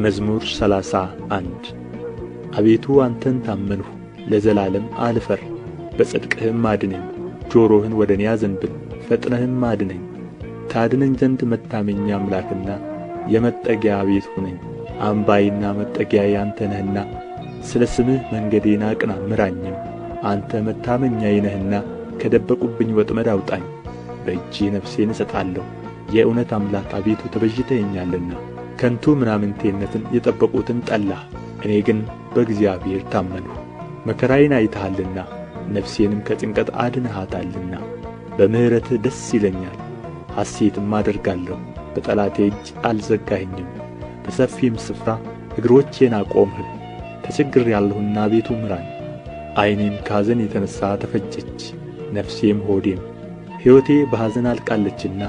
መዝሙር 31 አቤቱ አንተን ታመንሁ፣ ለዘላለም አልፈር። በጽድቅህም አድነኝ። ጆሮህን ወደ እኔ አዘንብል፣ ፈጥነህም አድነኝ። ታድነኝ ዘንድ መታመኛ አምላክና የመጠጊያ ቤት ሁነኝ። አምባዬና መጠጊያዬ አንተ ነህና ስለ ስምህ መንገዴን አቅና ምራኝም። አንተ መታመኛዬ ነህና ከደበቁብኝ ወጥመድ አውጣኝ። በእጅህ ነፍሴን እሰጣለሁ። የእውነት አምላክ አቤቱ ተቤዥተኸኛልና። ከንቱ ምናምንቴነትን የጠበቁትን ጠላህ፣ እኔ ግን በእግዚአብሔር ታመንሁ። መከራዬን አይተሃልና ነፍሴንም ከጭንቀት አድነሃታልና። በምሕረትህ ደስ ይለኛል፣ ሐሤትም አደርጋለሁ። በጠላቴ እጅ አልዘጋኸኝም። በሰፊም ስፍራ እግሮቼን አቆምህ። ተቸግሬአለሁና አቤቱ ምራኝ። ዓይኔም ከኀዘን የተነሣ ተፈጀች፣ ነፍሴም ሆዴም። ሕይወቴ በኀዘን አልቃለችና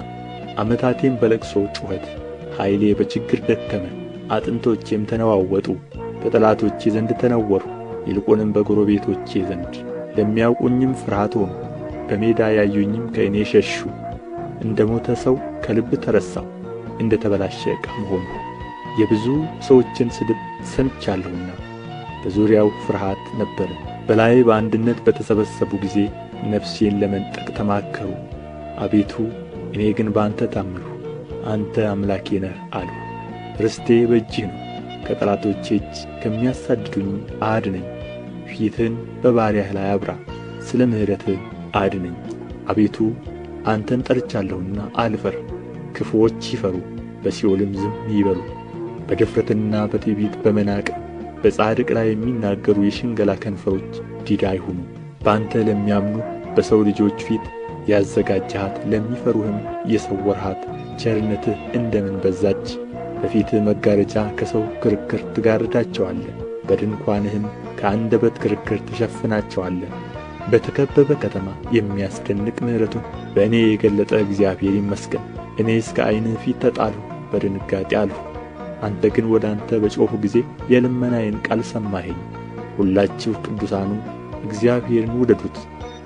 ዓመታቴም በለቅሶ ጩኸት። ኃይሌ በችግር ደከመ፣ አጥንቶቼም ተነዋወጡ። በጠላቶቼ ዘንድ ተነወርሁ፣ ይልቁንም በጎረቤቶቼ ዘንድ። ለሚያውቁኝም ፍርሃት ሆንሁ፣ በሜዳ ያዩኝም ከእኔ ሸሹ። እንደ ሞተ ሰው ከልብ ተረሳሁ፣ እንደ ተበላሸ ዕቃም ሆንሁ። የብዙ ሰዎችን ስድብ ሰምቻለሁና በዙሪያው ፍርሃት ነበረ። በላዬ በአንድነት በተሰበሰቡ ጊዜ ነፍሴን ለመንጠቅ ተማከሩ። አቤቱ እኔ ግን በአንተ ታመንሁ፣ አንተ አምላኬ ነህ አልሁ። ርስቴ በእጅህ ነው፣ ከጠላቶቼ እጅ ከሚያሳድዱኝ አድነኝ። ፊትህን በባሪያህ ላይ አብራ፣ ስለ ምሕረትህ አድነኝ። አቤቱ አንተን ጠርቻለሁና አልፈር። ክፉዎች ይፈሩ፣ በሲኦልም ዝም ይበሉ። በድፍረትና በትዕቢት በመናቅም በጻድቅ ላይ የሚናገሩ የሽንገላ ከንፈሮች ዲዳ ይሁኑ። በአንተ ለሚያምኑ በሰው ልጆች ፊት ያዘጋጀሃት፣ ለሚፈሩህም የሰወርሃት ቸርነትህ እንደምን በዛች! በፊትህ መጋረጃ ከሰው ክርክር ትጋርዳቸዋለህ፣ በድንኳንህም ከአንደበት ክርክር ትሸፍናቸዋለህ። በተከበበ ከተማ የሚያስደንቅ ምሕረቱን በእኔ የገለጠ እግዚአብሔር ይመስገን። እኔስ ከዓይንህ ፊት ተጣልሁ፣ በድንጋጤ አልሁ። አንተ ግን ወደ አንተ በጮኽሁ ጊዜ የልመናዬን ቃል ሰማኸኝ። ሁላችሁ ቅዱሳኑ እግዚአብሔርን ውደዱት።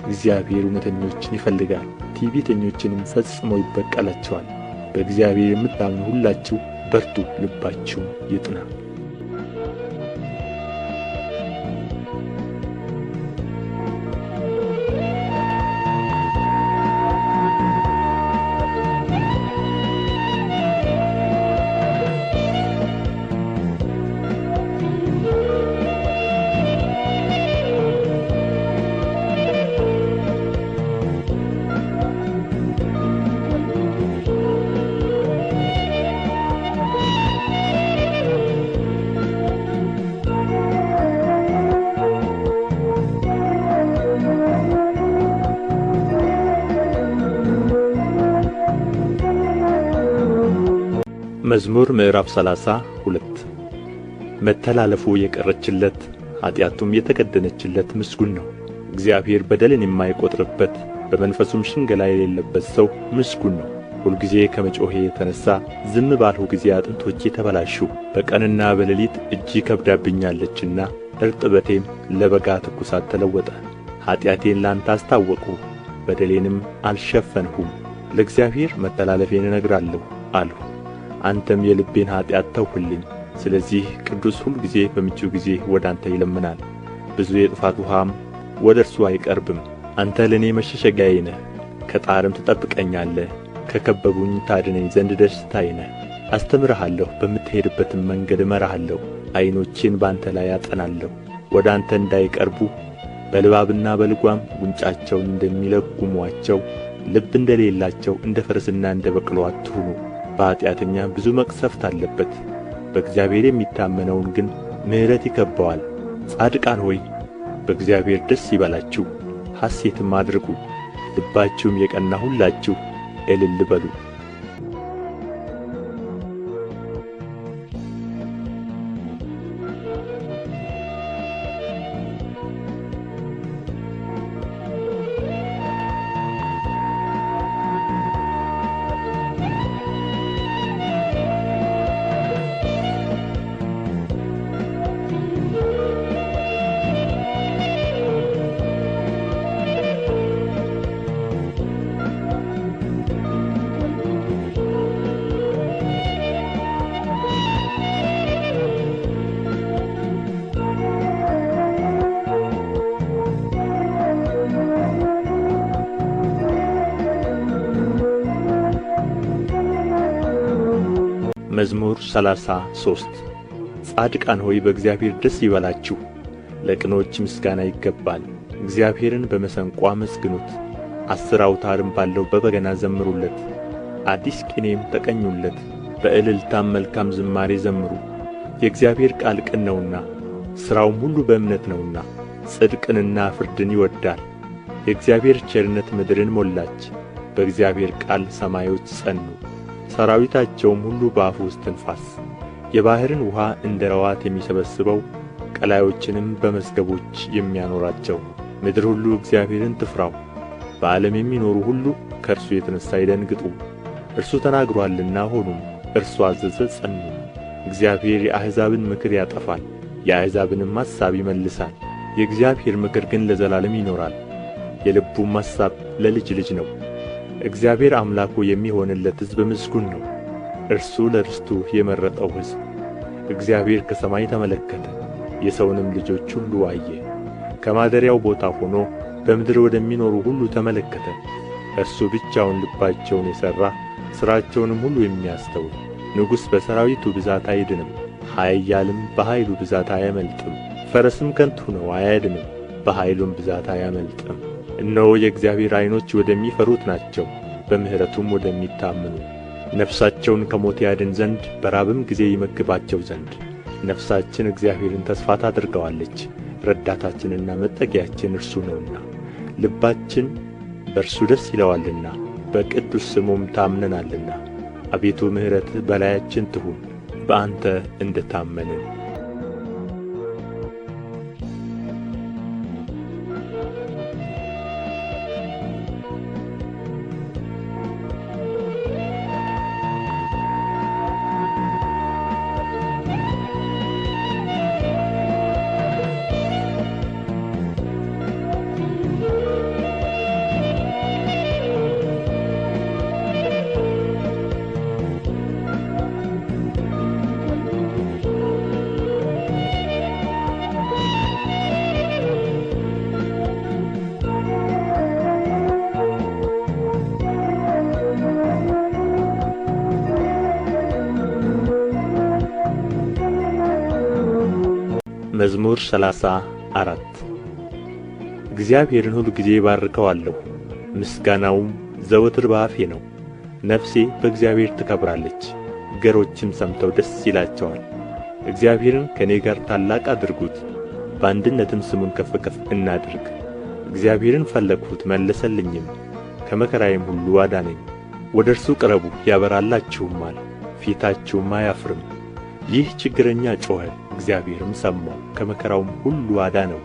እግዚአብሔር እውነተኞችን ይፈልጋል፣ ትዕቢተኞችንም ፈጽሞ ይበቀላቸዋል። በእግዚአብሔር የምታምኑ ሁላችሁ በርቱ፣ ልባችሁም ይጥና። መዝሙር ምዕራፍ 32 መተላለፉ የቀረችለት ኃጢአቱም የተከደነችለት ምስጉን ነው። እግዚአብሔር በደልን የማይቈጥርበት በመንፈሱም ሽንገላ የሌለበት ሰው ምስጉን ነው። ሁልጊዜ ከመጮኼ የተነሣ ዝም ባልሁ ጊዜ አጥንቶቼ ተበላሹ። በቀንና በሌሊት እጅግ ከብዳብኛለችና እርጥበቴም ለበጋ ትኩሳት ተለወጠ። ኃጢአቴን ላንተ አስታወቅሁ፣ በደሌንም አልሸፈንሁም። ለእግዚአብሔር መተላለፌን እነግራለሁ አልሁ፣ አንተም የልቤን ኃጢአት ተውህልኝ። ስለዚህ ቅዱስ ሁልጊዜ በምቹ ጊዜ ወደ አንተ ይለምናል፣ ብዙ የጥፋት ውኃም ወደ እርሱ አይቀርብም። አንተ ለእኔ መሸሸጊያዬ ነህ፣ ከጣርም ትጠብቀኛለህ። ከከበቡኝ ታድነኝ ዘንድ ደስታዬ ነህ። አስተምርሃለሁ፣ በምትሄድበትም መንገድ እመራሃለሁ። ዓይኖቼን በአንተ ላይ አጸናለሁ። ወደ አንተ እንዳይቀርቡ በልባብና በልጓም ጉንጫቸውን እንደሚለጉሟቸው ልብ እንደሌላቸው እንደ ፈረስና እንደ በቅሎ አትሁኑ። በኃጢአተኛ ብዙ መቅሰፍት አለበት፣ በእግዚአብሔር የሚታመነውን ግን ምሕረት ይከብበዋል። ጻድቃን ሆይ በእግዚአብሔር ደስ ይበላችሁ፣ ሐሴትም አድርጉ። ልባችሁም የቀና ሁላችሁ እልል በሉ። መዝሙር 33 ጻድቃን ሆይ በእግዚአብሔር ደስ ይበላችሁ፣ ለቅኖች ምስጋና ይገባል። እግዚአብሔርን በመሰንቆ አመስግኑት፣ 10 አውታርም ባለው በበገና ዘምሩለት። አዲስ ቅኔም ተቀኙለት፣ በእልልታም መልካም ዝማሬ ዘምሩ። የእግዚአብሔር ቃል ቅን ነውና ሥራውም ሁሉ በእምነት ነውና፣ ጽድቅንና ፍርድን ይወድዳል። የእግዚአብሔር ቸርነት ምድርን ሞላች፣ በእግዚአብሔር ቃል ሰማዮች ጸኑ። ሠራዊታቸውም ሁሉ በአፉ እስትንፋስ። የባሕርን ውኃ እንደ ረዋት የሚሰበስበው፣ ቀላዮችንም በመዝገቦች የሚያኖራቸው። ምድር ሁሉ እግዚአብሔርን ትፍራው፣ በዓለም የሚኖሩ ሁሉ ከእርሱ የተነሣ ይደንግጡ። እርሱ ተናግሮአልና ሆኑም፣ እርሱ አዘዘ ጸኑም። እግዚአብሔር የአሕዛብን ምክር ያጠፋል፣ የአሕዛብንም ሐሳብ ይመልሳል። የእግዚአብሔር ምክር ግን ለዘላለም ይኖራል፣ የልቡም ሐሳብ ለልጅ ልጅ ነው። እግዚአብሔር አምላኩ የሚሆንለት ሕዝብ ምስጉን ነው፣ እርሱ ለርስቱ የመረጠው ሕዝብ። እግዚአብሔር ከሰማይ ተመለከተ፣ የሰውንም ልጆች ሁሉ አየ። ከማደሪያው ቦታ ሆኖ በምድር ወደሚኖሩ ሁሉ ተመለከተ። እርሱ ብቻውን ልባቸውን የሠራ ሥራቸውንም ሁሉ የሚያስተውል። ንጉሥ በሠራዊቱ ብዛት አይድንም፣ ኃያልም በኃይሉ ብዛት አያመልጥም። ፈረስም ከንቱ ነው አያድንም፣ በኃይሉም ብዛት አያመልጥም። እነሆ የእግዚአብሔር ዓይኖች ወደሚፈሩት ናቸው፣ በምሕረቱም ወደሚታመኑ። ነፍሳቸውን ከሞት ያድን ዘንድ በራብም ጊዜ ይመግባቸው ዘንድ። ነፍሳችን እግዚአብሔርን ተስፋ ታደርገዋለች፣ ረዳታችንና መጠጊያችን እርሱ ነውና። ልባችን በእርሱ ደስ ይለዋልና፣ በቅዱስ ስሙም ታምነናልና። አቤቱ ምሕረትህ በላያችን ትሁን፣ በአንተ እንደ ታመንን። መዝሙር 34 እግዚአብሔርን ሁል ጊዜ ባርከዋለሁ፣ ምስጋናውም ዘወትር በአፌ ነው። ነፍሴ በእግዚአብሔር ትከብራለች፣ ገሮችም ሰምተው ደስ ይላቸዋል። እግዚአብሔርን ከእኔ ጋር ታላቅ አድርጉት፣ በአንድነትም ስሙን ከፍ ከፍ እናድርግ። እግዚአብሔርን ፈለግሁት መለሰልኝም፣ ከመከራዬም ሁሉ አዳነኝ። ወደ እርሱ ቅረቡ ያበራላችሁማል፣ ፊታችሁም አያፍርም። ይህ ችግረኛ ጮኸ፣ እግዚአብሔርም ሰማው፣ ከመከራውም ሁሉ አዳነው።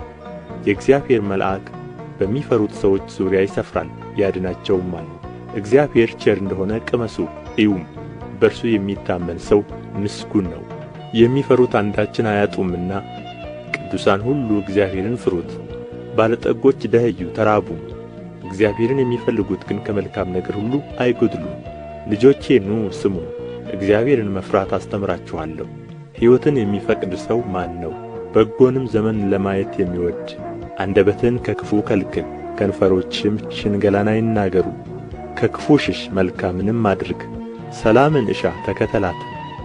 የእግዚአብሔር መልአክ በሚፈሩት ሰዎች ዙሪያ ይሰፍራል፣ ያድናቸውማል። እግዚአብሔር ቸር እንደሆነ ቅመሱ እዩም፣ በእርሱ የሚታመን ሰው ምስጉን ነው። የሚፈሩት አንዳችን አያጡምና፣ ቅዱሳን ሁሉ እግዚአብሔርን ፍሩት። ባለጠጎች ደኸዩ ተራቡም፣ እግዚአብሔርን የሚፈልጉት ግን ከመልካም ነገር ሁሉ አይጐድሉም። ልጆቼ ኑ ስሙ፣ እግዚአብሔርን መፍራት አስተምራችኋለሁ። ሕይወትን የሚፈቅድ ሰው ማን ነው? በጎንም ዘመን ለማየት የሚወድድ። አንደበትህን ከክፉ ከልክል፣ ከንፈሮችህም ሽንገላን አይናገሩ። ከክፉ ሽሽ፣ መልካምንም አድርግ። ሰላምን እሻ ተከተላት።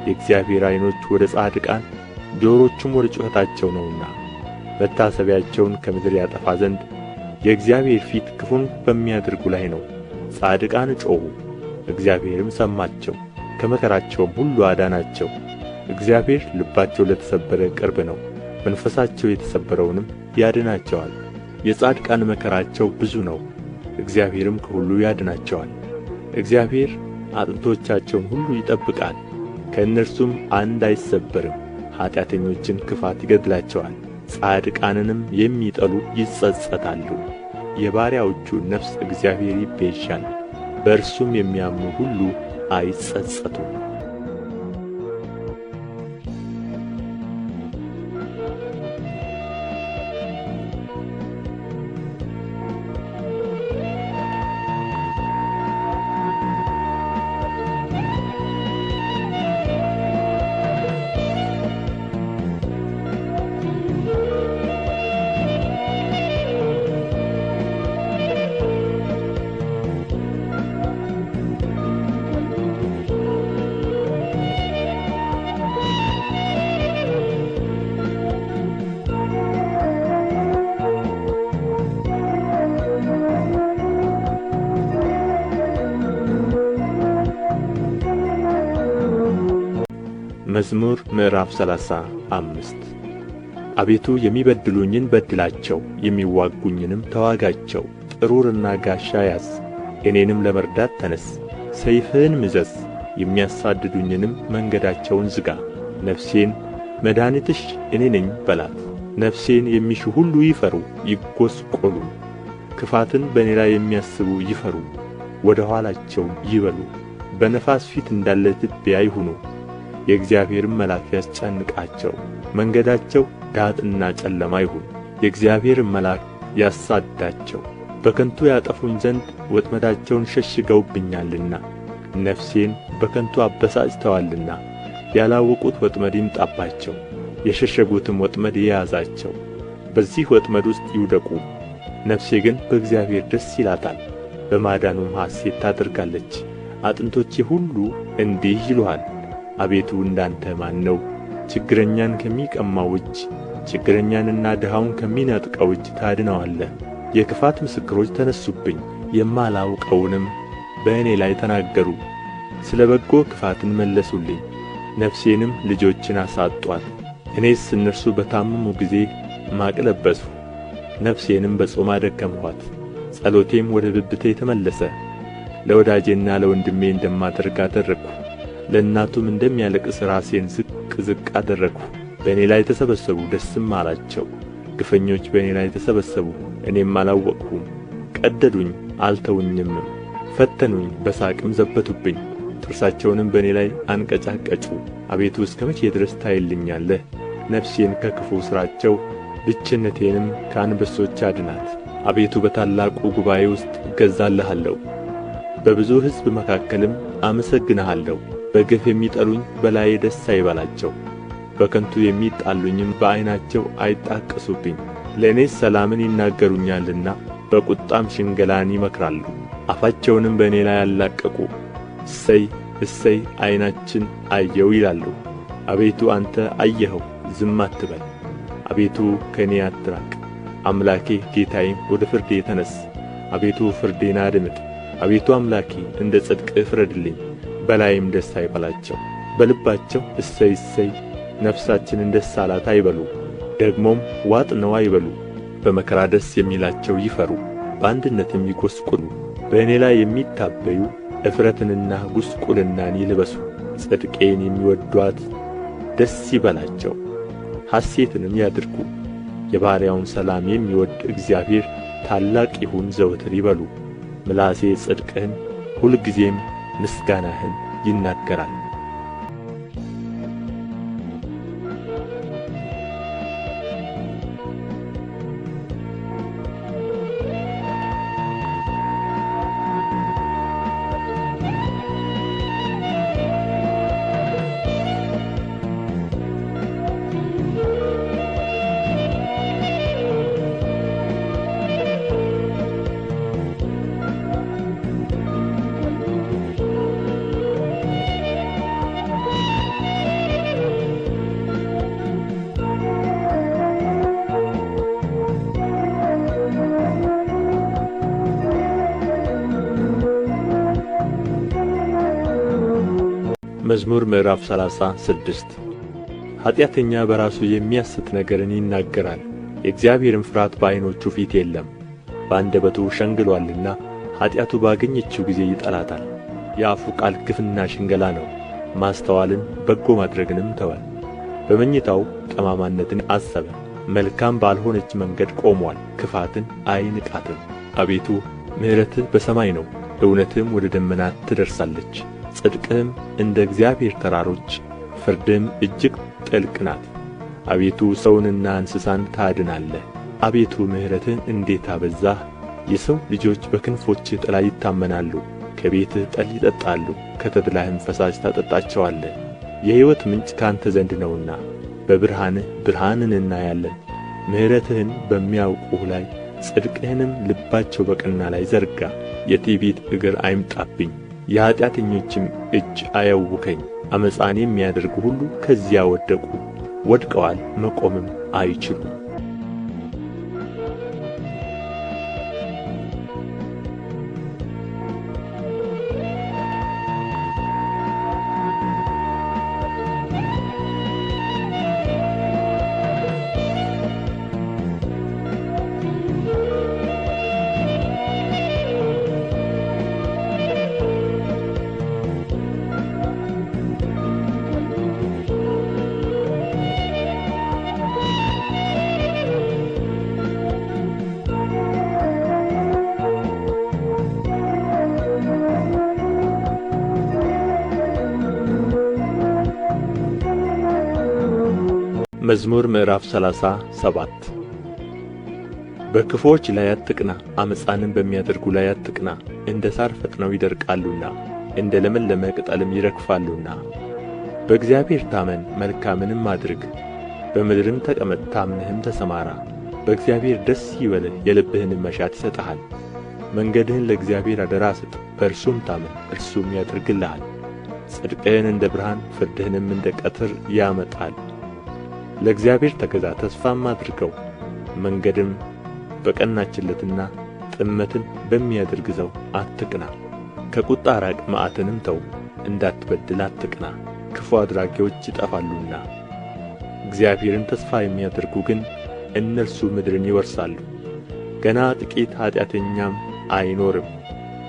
የእግዚአብሔር ዓይኖች ወደ ጻድቃን ጆሮቹም ወደ ጩኸታቸው ነውና፣ መታሰቢያቸውን ከምድር ያጠፋ ዘንድ የእግዚአብሔር ፊት ክፉን በሚያደርጉ ላይ ነው። ጻድቃን ጮኹ፣ እግዚአብሔርም ሰማቸው፣ ከመከራቸውም ሁሉ አዳናቸው። እግዚአብሔር ልባቸው ለተሰበረ ቅርብ ነው፣ መንፈሳቸው የተሰበረውንም ያድናቸዋል። የጻድቃን መከራቸው ብዙ ነው፣ እግዚአብሔርም ከሁሉ ያድናቸዋል። እግዚአብሔር አጥንቶቻቸውን ሁሉ ይጠብቃል፣ ከእነርሱም አንድ አይሰበርም። ኀጢአተኞችን ክፋት ይገድላቸዋል፣ ጻድቃንንም የሚጠሉ ይጸጸታሉ። የባሪያዎቹን ነፍስ እግዚአብሔር ይቤዣል፣ በእርሱም የሚያምኑ ሁሉ አይጸጸቱም። መዝሙር ምዕራፍ 35 አቤቱ የሚበድሉኝን በድላቸው፣ የሚዋጉኝንም ተዋጋቸው። ጥሩርና ጋሻ ያዝ፣ እኔንም ለመርዳት ተነስ። ሰይፍህን ምዘዝ፣ የሚያሳድዱኝንም መንገዳቸውን ዝጋ። ነፍሴን መድኃኒትሽ እኔ ነኝ በላት። ነፍሴን የሚሹ ሁሉ ይፈሩ ይጐስቈሉ። ክፋትን በእኔ ላይ የሚያስቡ ይፈሩ፣ ወደ ኋላቸው ይበሉ። በነፋስ ፊት እንዳለ ትቢያ ይሁኑ። የእግዚአብሔርም መልአክ ያስጨንቃቸው። መንገዳቸው ዳጥና ጨለማ ይሁን። የእግዚአብሔርም መልአክ ያሳድዳቸው። በከንቱ ያጠፉኝ ዘንድ ወጥመዳቸውን ሸሽገውብኛልና፣ ነፍሴን በከንቱ አበሳጭተዋልና። ያላወቁት ወጥመድ ይምጣባቸው፣ የሸሸጉትም ወጥመድ ይያዛቸው። በዚህ ወጥመድ ውስጥ ይውደቁ። ነፍሴ ግን በእግዚአብሔር ደስ ይላታል፣ በማዳኑም ሐሴት ታደርጋለች። አጥንቶቼ ሁሉ እንዲህ ይሉሃል፣ አቤቱ እንዳንተ ማን ነው? ችግረኛን ከሚቀማው እጅ፣ ችግረኛንና ድሃውን ከሚነጥቀው እጅ ታድነዋለህ። የክፋት ምስክሮች ተነሱብኝ፣ የማላውቀውንም በእኔ ላይ ተናገሩ። ስለ በጎ ክፋትን መለሱልኝ፣ ነፍሴንም ልጆችን አሳጡአት። እኔስ እነርሱ በታመሙ ጊዜ ማቅ ለበስሁ፣ ነፍሴንም በጾም አደከምኋት። ጸሎቴም ወደ ብብቴ ተመለሰ። ለወዳጄና ለወንድሜ እንደማደርግ አደረግሁ፣ ለእናቱም እንደሚያለቅስ ራሴን ዝቅ ዝቅ አደረግሁ። በእኔ ላይ ተሰበሰቡ ደስም አላቸው። ግፈኞች በእኔ ላይ ተሰበሰቡ፣ እኔም አላወቅሁም። ቀደዱኝ አልተውኝምም፣ ፈተኑኝ በሳቅም ዘበቱብኝ። ጥርሳቸውንም በእኔ ላይ አንቀጫቀጩ። አቤቱ እስከ መቼ ድረስ ታይልኛለህ? ነፍሴን ከክፉ ሥራቸው ብችነቴንም ከአንበሶች አድናት። አቤቱ በታላቁ ጉባኤ ውስጥ እገዛልሃለሁ፣ በብዙ ሕዝብ መካከልም አመሰግንሃለሁ። በግፍ የሚጠሉኝ በላዬ ደስ አይበላቸው፣ በከንቱ የሚጣሉኝም በዐይናቸው አይጣቀሱብኝ። ለእኔስ ሰላምን ይናገሩኛልና በቁጣም ሽንገላን ይመክራሉ። አፋቸውንም በእኔ ላይ አላቀቁ። እሰይ እሰይ ዐይናችን አየው ይላሉ። አቤቱ አንተ አየኸው ዝም አትበል። አቤቱ ከእኔ አትራቅ። አምላኬ ጌታዬም ወደ ፍርዴ ተነስ። አቤቱ ፍርዴን አድምጥ። አቤቱ አምላኬ እንደ ጽድቅህ ፍረድልኝ፣ በላይም ደስ አይበላቸው። በልባቸው እሰይ እሰይ ነፍሳችንን ደስ አላት አይበሉ፣ ደግሞም ዋጥነው አይበሉ። በመከራ ደስ የሚላቸው ይፈሩ፣ በአንድነትም ይጐስቍሉ። በእኔ ላይ የሚታበዩ እፍረትንና ጕስቍልናን ይልበሱ። ጽድቄን የሚወድዱአት ደስ ይበላቸው፣ ሐሴትንም ያድርጉ። የባሪያውን ሰላም የሚወድድ እግዚአብሔር ታላቅ ይሁን ዘወትር ይበሉ። ምላሴ ጽድቅህን ሁልጊዜም ምስጋናህን ይናገራል። መዝሙር ምዕራፍ 36 ኃጢአተኛ በራሱ የሚያስት ነገርን ይናገራል፣ የእግዚአብሔርም ፍርሃት በዓይኖቹ ፊት የለም። በአንደበቱ ሸንግሎአልና ኃጢአቱ ባገኘችው ጊዜ ይጠላታል። የአፉ ቃል ግፍና ሽንገላ ነው፣ ማስተዋልን በጎ ማድረግንም ተወ። በመኝታው ጠማማነትን አሰበ፣ መልካም ባልሆነች መንገድ ቆሞአል፣ ክፋትን አይንቃትም። አቤቱ ምሕረትህ በሰማይ ነው፣ እውነትህም ወደ ደመናት ትደርሳለች። ጽድቅህም እንደ እግዚአብሔር ተራሮች፣ ፍርድህም እጅግ ጥልቅ ናት። አቤቱ ሰውንና እንስሳን ታድናለህ። አቤቱ ምሕረትህን እንዴት አበዛህ! የሰው ልጆች በክንፎችህ ጥላ ይታመናሉ። ከቤትህ ጠል ይጠጣሉ፣ ከተድላህም ፈሳሽ ታጠጣቸዋለህ። የሕይወት ምንጭ ከአንተ ዘንድ ነውና በብርሃንህ ብርሃንን እናያለን። ምሕረትህን በሚያውቁህ ላይ ጽድቅህንም ልባቸው በቀና ላይ ዘርጋ። የትዕቢት እግር አይምጣብኝ፣ የኃጢአተኞችም እጅ አያውከኝ። ዓመፃን የሚያደርጉ ሁሉ ከዚያ ወደቁ፣ ወድቀዋል፣ መቆምም አይችሉም። መዝሙር ምዕራፍ 37 በክፉዎች ላይ አትቅና፣ ዓመፃንም በሚያደርጉ ላይ አትቅና። እንደ ሣር ፈጥነው ይደርቃሉና እንደ ለመለመ ቅጠልም ይረግፋሉና። በእግዚአብሔር ታመን፣ መልካምንም አድርግ፣ በምድርም ተቀመጥ፣ ታምነህም ተሰማራ። በእግዚአብሔር ደስ ይበልህ፣ የልብህንም መሻት ይሰጥሃል። መንገድህን ለእግዚአብሔር አደራ ስጥ፣ በእርሱም ታመን፣ እርሱም ያደርግልሃል። ጽድቅህን እንደ ብርሃን ፍርድህንም እንደ ቀትር ያመጣል። ለእግዚአብሔር ተገዛ፣ ተስፋም አድርገው። መንገድም በቀናችለትና ጥመትን በሚያደርግ ሰው አትቅና። ከቁጣ ራቅ፣ መዓትንም ተው፣ እንዳትበድል አትቅና። ክፉ አድራጊዎች ይጠፋሉና እግዚአብሔርን ተስፋ የሚያደርጉ ግን እነርሱ ምድርን ይወርሳሉ። ገና ጥቂት ኃጢአተኛም አይኖርም፣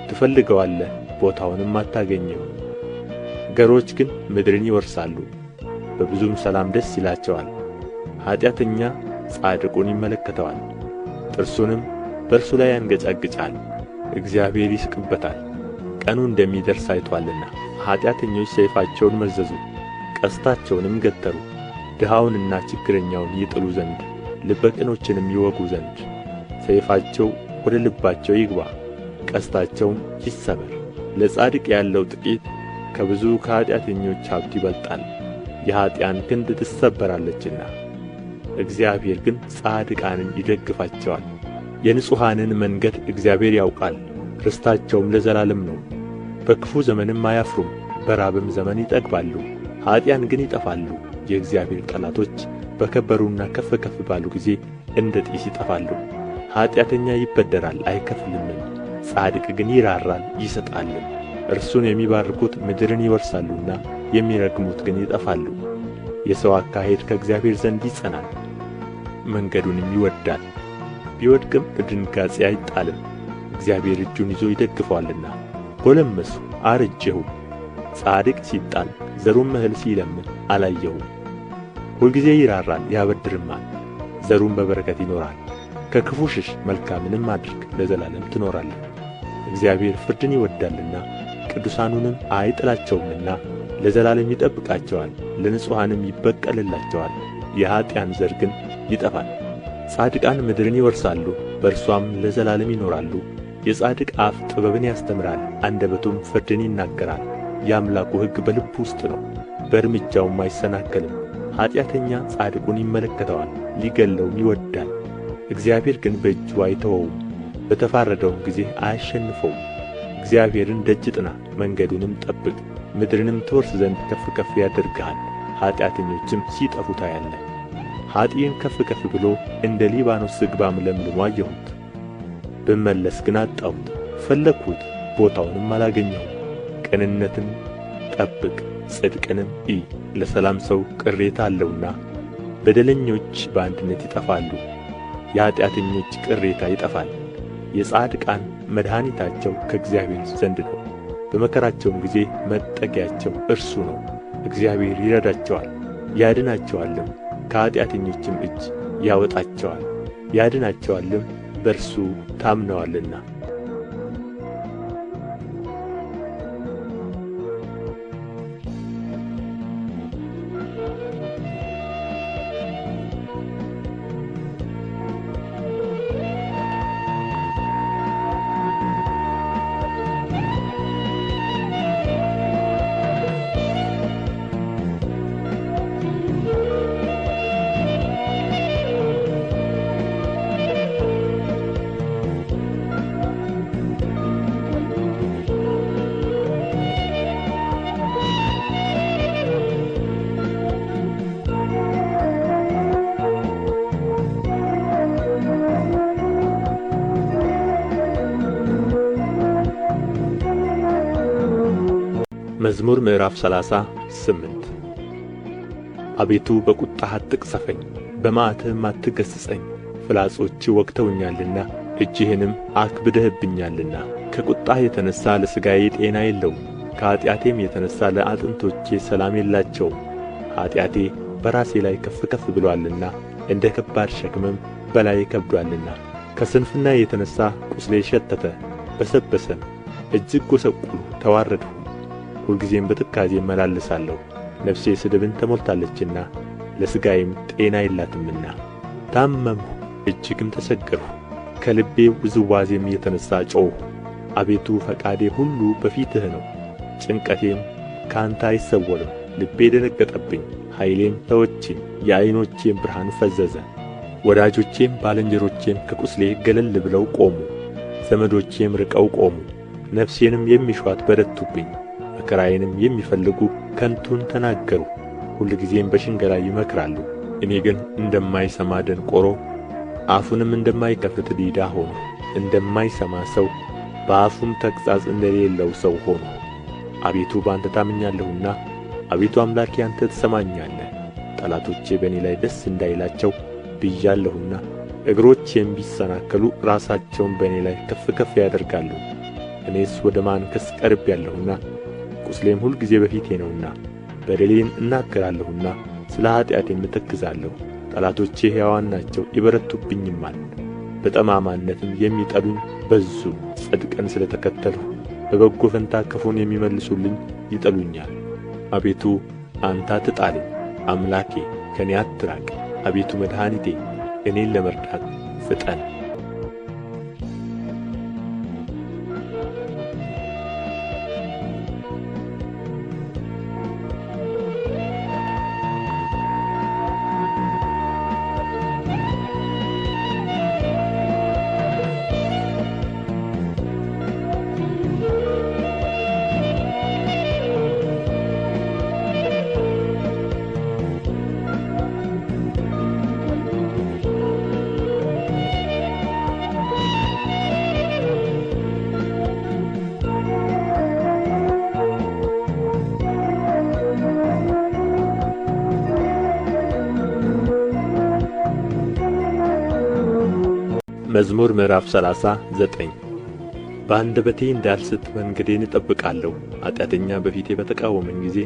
ትፈልገዋለህ፣ ቦታውንም አታገኝም። ገሮች ግን ምድርን ይወርሳሉ፣ በብዙም ሰላም ደስ ይላቸዋል። ኃጢአተኛ ጻድቁን ይመለከተዋል፣ ጥርሱንም በእርሱ ላይ ያንገጫግጫል። እግዚአብሔር ይስቅበታል፣ ቀኑ እንደሚደርስ አይቶአልና። ኃጢአተኞች ሰይፋቸውን መዘዙ፣ ቀስታቸውንም ገተሩ፣ ድሃውንና ችግረኛውን ይጥሉ ዘንድ ልበ ቅኖችንም ይወጉ ዘንድ። ሰይፋቸው ወደ ልባቸው ይግባ፣ ቀስታቸውም ይሰበር። ለጻድቅ ያለው ጥቂት ከብዙ ከኃጢአተኞች ሀብት ይበልጣል፣ የኀጥኣን ክንድ ትሰበራለችና። እግዚአብሔር ግን ጻድቃንን ይደግፋቸዋል። የንጹሓንን መንገድ እግዚአብሔር ያውቃል፣ ርስታቸውም ለዘላለም ነው። በክፉ ዘመንም አያፍሩም፣ በራብም ዘመን ይጠግባሉ። ኀጥኣን ግን ይጠፋሉ። የእግዚአብሔር ጠላቶች በከበሩና ከፍ ከፍ ባሉ ጊዜ እንደ ጢስ ይጠፋሉ። ኃጢአተኛ ይበደራል አይከፍልምም፣ ጻድቅ ግን ይራራል ይሰጣልም። እርሱን የሚባርኩት ምድርን ይወርሳሉና የሚረግሙት ግን ይጠፋሉ። የሰው አካሄድ ከእግዚአብሔር ዘንድ ይጸናል፣ መንገዱንም ይወድዳል። ቢወድቅም በድንጋጼ አይጣልም፣ እግዚአብሔር እጁን ይዞ ይደግፈዋልና። ጐለመስሁ አረጀሁም፣ ጻድቅ ሲጣል ዘሩም እህል ሲለምን አላየሁም። ሁልጊዜ ይራራል ያበድርማል፣ ዘሩም በበረከት ይኖራል። ከክፉ ሽሽ፣ መልካምንም አድርግ፣ ለዘላለም ትኖራለህ። እግዚአብሔር ፍርድን ይወድዳልና ቅዱሳኑንም አይጥላቸውምና ለዘላለም ይጠብቃቸዋል፣ ለንጹሓንም ይበቀልላቸዋል። የኀጥኣን ዘር ግን ይጠፋል። ጻድቃን ምድርን ይወርሳሉ፣ በእርሷም ለዘላለም ይኖራሉ። የጻድቅ አፍ ጥበብን ያስተምራል፣ አንደበቱም ፍርድን ይናገራል። የአምላኩ ሕግ በልቡ ውስጥ ነው፣ በእርምጃውም አይሰናከልም። ኃጢአተኛ ጻድቁን ይመለከተዋል፣ ሊገድለውም ይወድዳል። እግዚአብሔር ግን በእጁ አይተወውም፣ በተፋረደውም ጊዜ አያሸንፈውም። እግዚአብሔርን ደጅ ጥና፣ መንገዱንም ጠብቅ፣ ምድርንም ትወርስ ዘንድ ከፍ ከፍ ያደርግሃል። ኃጢአተኞችም ሲጠፉ ታያለህ። ኀጥእን ከፍ ከፍ ብሎ እንደ ሊባኖስ ዝግባም ለምልሞ አየሁት። ብመለስ ግን አጣሁት፣ ፈለግሁት፣ ቦታውንም አላገኘሁም። ቅንነትን ጠብቅ፣ ጽድቅንም እይ፣ ለሰላም ሰው ቅሬታ አለውና። በደለኞች በአንድነት ይጠፋሉ፣ የኃጢአተኞች ቅሬታ ይጠፋል። የጻድቃን መድኃኒታቸው ከእግዚአብሔር ዘንድ ነው፣ በመከራቸውም ጊዜ መጠጊያቸው እርሱ ነው። እግዚአብሔር ይረዳቸዋል ያድናቸዋልም፣ ከኃጢአተኞችም እጅ ያወጣቸዋል። ያድናቸዋልም፣ በእርሱ ታምነዋልና። መዝሙር ምዕራፍ 38 አቤቱ በቍጣህ አትቅሠፈኝ፣ በመዓትህም አትገሥጸኝ። ፍላጾችህ ወግተውኛልና እጅህንም አክብደህብኛልና። ከቍጣህ የተነሣ ለሥጋዬ ጤና የለውም፣ ከኃጢአቴም የተነሣ ለአጥንቶቼ ሰላም የላቸውም። ኃጢአቴ በራሴ ላይ ከፍ ከፍ ብሎአልና እንደ ከባድ ሸክምም በላዬ ከብዶአልና። ከስንፍናዬ የተነሣ ቍስሌ ሸተተ በሰበሰም፣ እጅግ ጐሰቈልሁ ተዋረድሁ። ሁልጊዜም በትካዜ እመላለሳለሁ፣ ነፍሴ ስድብን ተሞልታለችና ለሥጋዬም ጤና የላትምና። ታመምሁ፣ እጅግም ተቸገርሁ፣ ከልቤ ውዝዋዜም የተነሣ ጮኽሁ። አቤቱ ፈቃዴ ሁሉ በፊትህ ነው፣ ጭንቀቴም ከአንተ አይሰወርም። ልቤ ደነገጠብኝ፣ ኃይሌም ተወችኝ፣ የዓይኖቼም ብርሃን ፈዘዘ። ወዳጆቼም ባልንጀሮቼም ከቁስሌ ገለል ብለው ቆሙ፣ ዘመዶቼም ርቀው ቆሙ። ነፍሴንም የሚሹአት በረቱብኝ፣ መከራዬንም የሚፈልጉ ከንቱን ተናገሩ። ሁልጊዜም በሽንገላ ይመክራሉ። እኔ ግን እንደማይሰማ ደንቆሮ አፉንም እንደማይከፍት ዲዳ ሆንሁ። እንደማይሰማ ሰው በአፉም ተግሣጽ እንደሌለው ሰው ሆንሁ። አቤቱ በአንተ ታምኛለሁና፣ አቤቱ አምላኬ አንተ ትሰማኛለህ። ጠላቶቼ በእኔ ላይ ደስ እንዳይላቸው ብያለሁና፣ እግሮቼም ቢሰናከሉ ራሳቸውን በእኔ ላይ ከፍ ከፍ ያደርጋሉ። እኔስ ወደ ማንከስ ቀርቤአለሁና፣ ቍስሌም ሁልጊዜ በፊቴ ነውና፣ በደሌን እናገራለሁና ስለ ኃጢአቴም እተክዛለሁ። ጠላቶቼ ሕያዋን ናቸው ይበረቱብኝማል። በጠማማነትም የሚጠሉኝ በዙ። ጽድቅን ስለ ተከተልሁ በበጎ ፈንታ ክፉን የሚመልሱልኝ ይጠሉኛል። አቤቱ አንተ አትጣለኝ፣ አምላኬ ከእኔ አትራቅ። አቤቱ መድኃኒቴ እኔን ለመርዳት ፍጠን። መዝሙር ምዕራፍ 39 በአንደበቴ እንዳልስት መንገዴን እጠብቃለሁ። ኃጢአተኛ በፊቴ በተቃወመኝ ጊዜ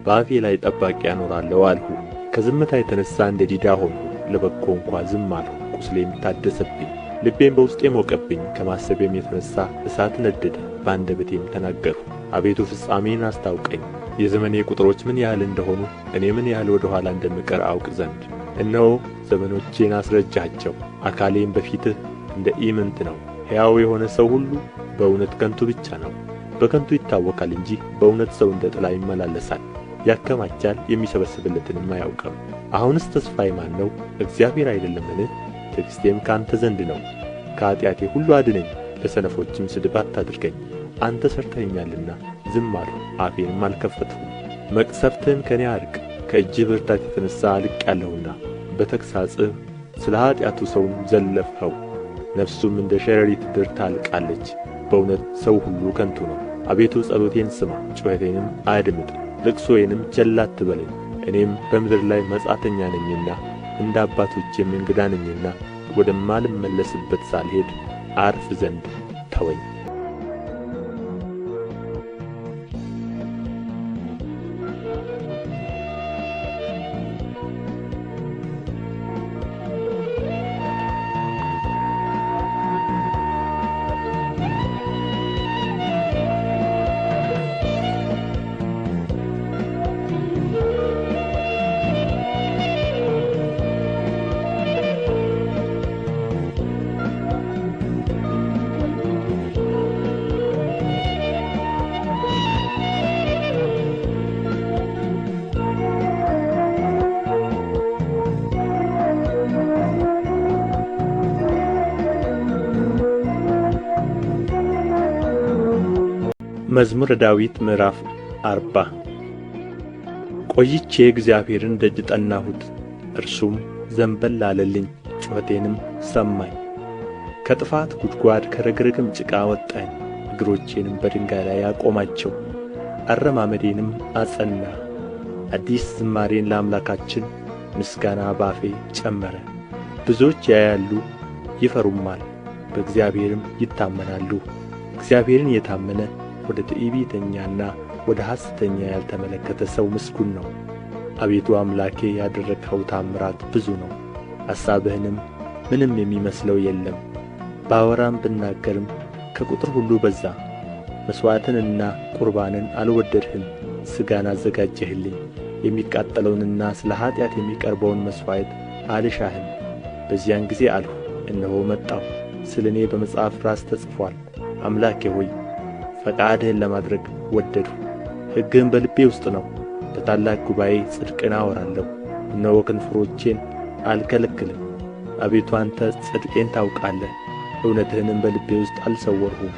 በአፌ ላይ ጠባቂ አኖራለሁ አልሁ። ከዝምታ የተነሣ እንደ ዲዳ ሆንሁ፣ ለበጎ እንኳ ዝም አልሁ። ቍስሌም ታደሰብኝ፣ ልቤም በውስጤ ሞቀብኝ። ከማሰቤም የተነሣ እሳት ነደደ፣ በአንደበቴም ተናገርሁ። አቤቱ ፍጻሜን አስታውቀኝ፣ የዘመኔ ቍጥሮች ምን ያህል እንደሆኑ እኔ ምን ያህል ወደ ኋላ እንደምቀር አውቅ ዘንድ። እነሆ ዘመኖቼን አስረጃቸው፣ አካሌም በፊትህ እንደ ኢምንት ነው። ሕያው የሆነ ሰው ሁሉ በእውነት ከንቱ ብቻ ነው። በከንቱ ይታወካል እንጂ በእውነት ሰው እንደ ጥላ ይመላለሳል። ያከማቻል፣ የሚሰበስብለትንም አያውቅም። አሁንስ ተስፋዬ ማን ነው? እግዚአብሔር አይደለምን? ትዕግሥቴም ከአንተ ዘንድ ነው። ከኃጢአቴ ሁሉ አድነኝ፣ ለሰነፎችም ስድብ አታድርገኝ። አንተ ሠርተኸኛልና ዝም አልሁ፣ አፌንም አልከፈትሁም። መቅሠፍትህን ከእኔ አርቅ፣ ከእጅህ ብርታት የተነሣ አልቄአለሁና። በተግሣጽህ ስለ ኃጢአቱ ሰውን ዘለፍኸው፣ ነፍሱም እንደ ሸረሪት ድር ታልቃለች። በእውነት ሰው ሁሉ ከንቱ ነው። አቤቱ ጸሎቴን ስማ፣ ጩኸቴንም አድምጥ፣ ልቅሶዬንም ቸል አትበለኝ። እኔም በምድር ላይ መጻተኛ ነኝና እንደ አባቶቼም እንግዳ ነኝና ወደማልመለስበት ሳልሄድ አርፍ ዘንድ ተወኝ። መዝሙረ ዳዊት ምዕራፍ 40 ቆይቼ እግዚአብሔርን ደጅ ጠናሁት፣ እርሱም ዘንበል አለልኝ፣ ጩኸቴንም ሰማኝ። ከጥፋት ጕድጓድ ከረግረግም ጭቃ አወጣኝ፣ እግሮቼንም በድንጋይ ላይ አቆማቸው፣ አረማመዴንም አጸና። አዲስ ዝማሬን ለአምላካችን ምስጋና ባፌ ጨመረ። ብዙዎች ያያሉ ይፈሩማል፣ በእግዚአብሔርም ይታመናሉ። እግዚአብሔርን የታመነ ወደ ትዕቢተኛና ወደ ሐሰተኛ ያልተመለከተ ሰው ምስጉን ነው። አቤቱ አምላኬ ያደረግኸው ተአምራት ብዙ ነው፣ ሐሳብህንም ምንም የሚመስለው የለም። ባወራም ብናገርም ከቁጥር ሁሉ በዛ። መሥዋዕትንና ቁርባንን አልወደድህም፣ ሥጋን አዘጋጀህልኝ። የሚቃጠለውንና ስለ ኃጢአት የሚቀርበውን መሥዋዕት አልሻህም። በዚያን ጊዜ አልሁ፣ እነሆ መጣሁ። ስለ እኔ በመጽሐፍ ራስ ተጽፎአል። አምላኬ ሆይ ፈቃድህን ለማድረግ ወደድሁ። ሕግህም በልቤ ውስጥ ነው። በታላቅ ጉባኤ ጽድቅን አወራለሁ። እነሆ ከንፈሮቼን አልከለክልም። አቤቱ አንተ ጽድቄን ታውቃለህ፣ እውነትህንም በልቤ ውስጥ አልሰወርሁም።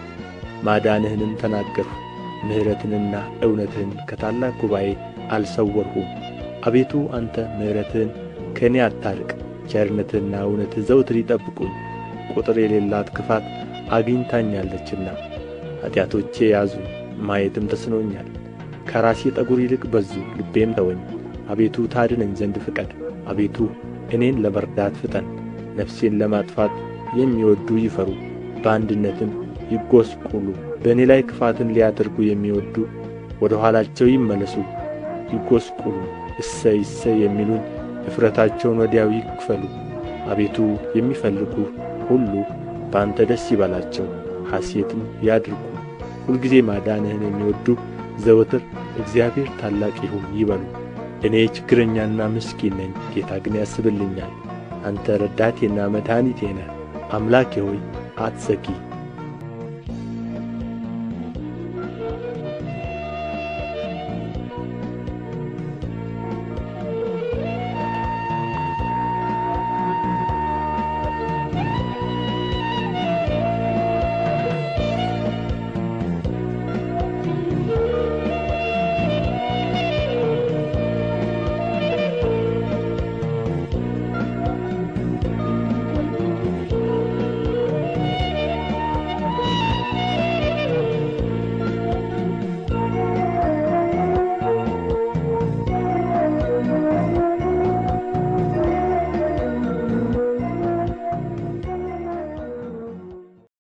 ማዳንህንም ተናገርሁ፣ ምሕረትንና እውነትህን ከታላቅ ጉባኤ አልሰወርሁም። አቤቱ አንተ ምሕረትህን ከእኔ አታርቅ፣ ቸርነትህና እውነትህ ዘወትር ይጠብቁኝ። ቍጥር የሌላት ክፋት አግኝታኛለችና ኃጢአቶቼ ያዙኝ፣ ማየትም ተስኖኛል። ከራሴ ጠጕር ይልቅ በዙ፣ ልቤም ተወኝ። አቤቱ ታድነኝ ዘንድ ፍቀድ። አቤቱ እኔን ለመርዳት ፍጠን። ነፍሴን ለማጥፋት የሚወድዱ ይፈሩ፣ በአንድነትም ይጐስቁሉ። በእኔ ላይ ክፋትን ሊያደርጉ የሚወድዱ ወደ ኋላቸው ይመለሱ ይጐስቁሉ። እሰይ እሰይ የሚሉኝ እፍረታቸውን ወዲያው ይክፈሉ። አቤቱ የሚፈልጉህ ሁሉ በአንተ ደስ ይበላቸው፣ ሐሴትም ያድርጉ። ሁልጊዜ ማዳንህን የሚወድዱ ዘወትር እግዚአብሔር ታላቅ ይሁን ይበሉ። እኔ ችግረኛና ምስኪን ነኝ፣ ጌታ ግን ያስብልኛል። አንተ ረዳቴና መድኃኒቴ ነህ። አምላኬ ሆይ አትዘጊ።